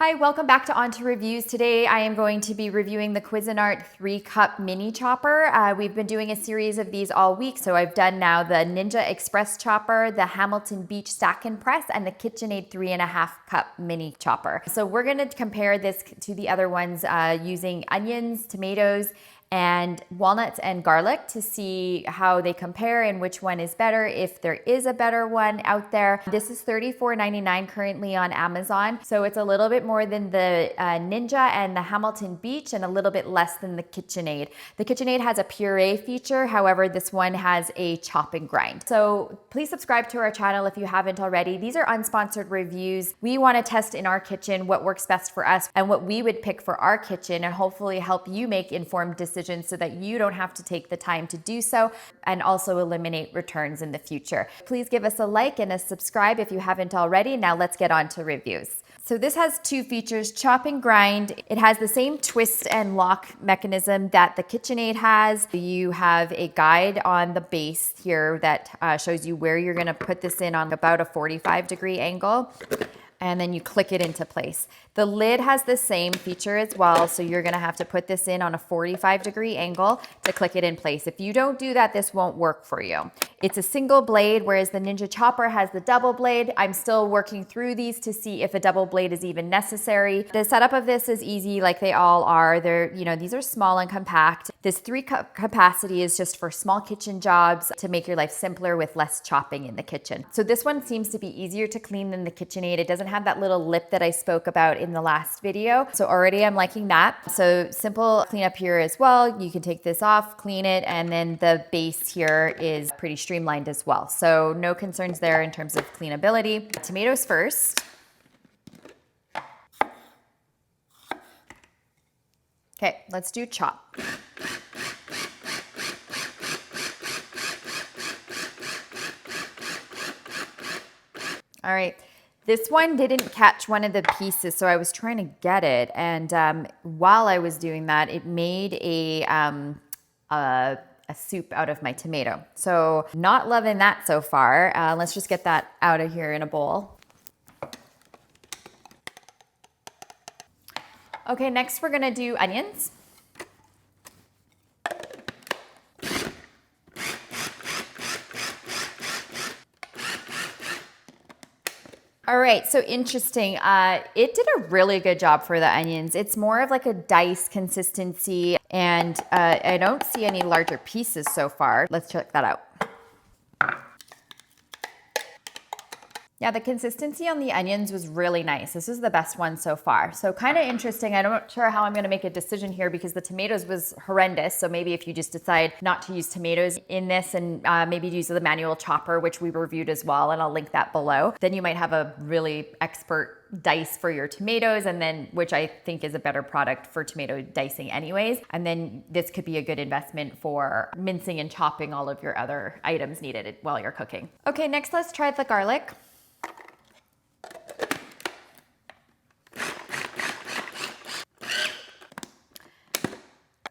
Hi, welcome back to OnToReviews. Today I am going to be reviewing the Cuisinart 3-cup mini chopper. We've been doing a series of these all week, so I've done now the Ninja Express chopper, the Hamilton Beach Stack and Press, and the KitchenAid 3.5-cup mini chopper. So we're going to compare this to the other ones using onions, tomatoes, and walnuts and garlic to see how they compare and which one is better, if there is a better one out there. This is $34.99 currently on Amazon, so it's a little bit more than the Ninja and the Hamilton Beach and a little bit less than the KitchenAid. The KitchenAid has a puree feature, however this one has a chop and grind. So please subscribe to our channel if you haven't already. These are unsponsored reviews. We want to test in our kitchen what works best for us and what we would pick for our kitchen, and hopefully help you make informed decisions so that you don't have to take the time to do so, and also eliminate returns in the future. Please give us a like and a subscribe if you haven't already. Now let's get on to reviews. So this has two features, chop and grind. It has the same twist and lock mechanism that the KitchenAid has. You have a guide on the base here that shows you where you're gonna put this in on about a 45-degree angle, and then you click it into place. The lid has the same feature as well, so you're gonna have to put this in on a 45-degree angle to click it in place. If you don't do that, this won't work for you. It's a single blade, whereas the Ninja Chopper has the double blade. I'm still working through these to see if a double blade is even necessary. The setup of this is easy, like they all are. These are small and compact. This 3-cup capacity is just for small kitchen jobs to make your life simpler with less chopping in the kitchen. So this one seems to be easier to clean than the KitchenAid. It doesn't have that little lip that I spoke about in the last video. So already I'm liking that. So simple cleanup here as well. You can take this off, clean it, and then the base here is pretty streamlined as well. So no concerns there in terms of cleanability. Tomatoes first. Okay, let's do chop. All right. This one didn't catch one of the pieces, so I was trying to get it, and while I was doing that, it made a soup out of my tomato. So not loving that so far. Let's just get that out of here in a bowl. Okay, next we're gonna do onions. All right, so interesting. It did a really good job for the onions. It's more of like a dice consistency, and I don't see any larger pieces so far. Let's check that out. Yeah, the consistency on the onions was really nice. This is the best one so far. So kind of interesting. I'm not sure how I'm gonna make a decision here because the tomatoes was horrendous. So maybe if you just decide not to use tomatoes in this and maybe use the manual chopper, which we reviewed as well, and I'll link that below, then you might have a really expert dice for your tomatoes, and then which I think is a better product for tomato dicing anyways. And then this could be a good investment for mincing and chopping all of your other items needed while you're cooking. Okay, next let's try the garlic.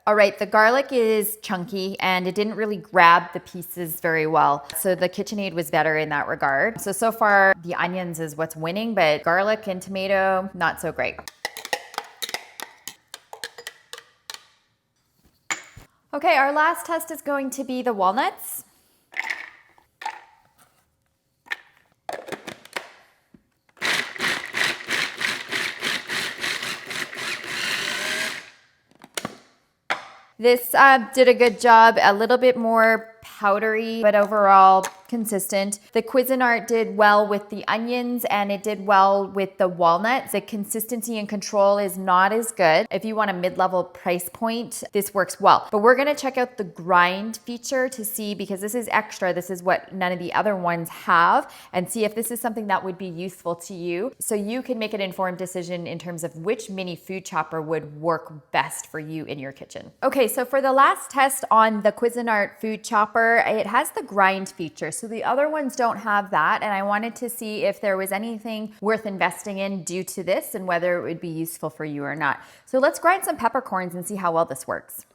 All right, the garlic is chunky and it didn't really grab the pieces very well. So the KitchenAid was better in that regard. So far the onions is what's winning, but garlic and tomato, not so great. Okay, our last test is going to be the walnuts. This did a good job, a little bit more powdery, but overall consistent. The Cuisinart did well with the onions and it did well with the walnuts. The consistency and control is not as good. If you want a mid-level price point, this works well. But we're gonna check out the grind feature to see, because this is extra, this is what none of the other ones have, and see if this is something that would be useful to you, so you can make an informed decision in terms of which mini food chopper would work best for you in your kitchen. Okay, so for the last test on the Cuisinart Food Chopper, it has the grind feature. So the other ones don't have that, and I wanted to see if there was anything worth investing in due to this and whether it would be useful for you or not. So let's grind some peppercorns and see how well this works.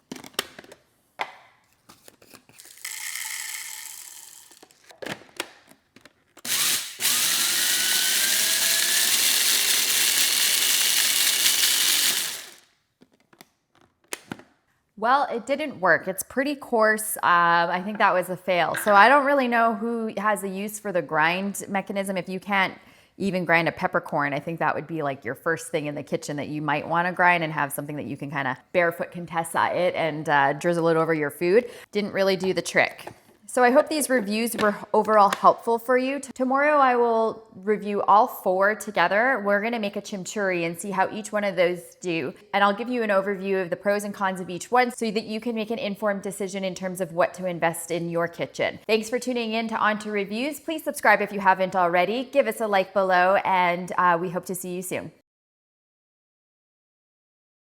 Well, it didn't work. It's pretty coarse. I think that was a fail. So I don't really know who has a use for the grind mechanism. If you can't even grind a peppercorn, I think that would be like your first thing in the kitchen that you might want to grind and have something that you can kind of barefoot contessa it and drizzle it over your food. Didn't really do the trick. So I hope these reviews were overall helpful for you. Tomorrow I will review all 4 together. We're gonna make a chimichurri and see how each one of those do. And I'll give you an overview of the pros and cons of each one so that you can make an informed decision in terms of what to invest in your kitchen. Thanks for tuning in to OnToReviews. Please subscribe if you haven't already. Give us a like below and we hope to see you soon.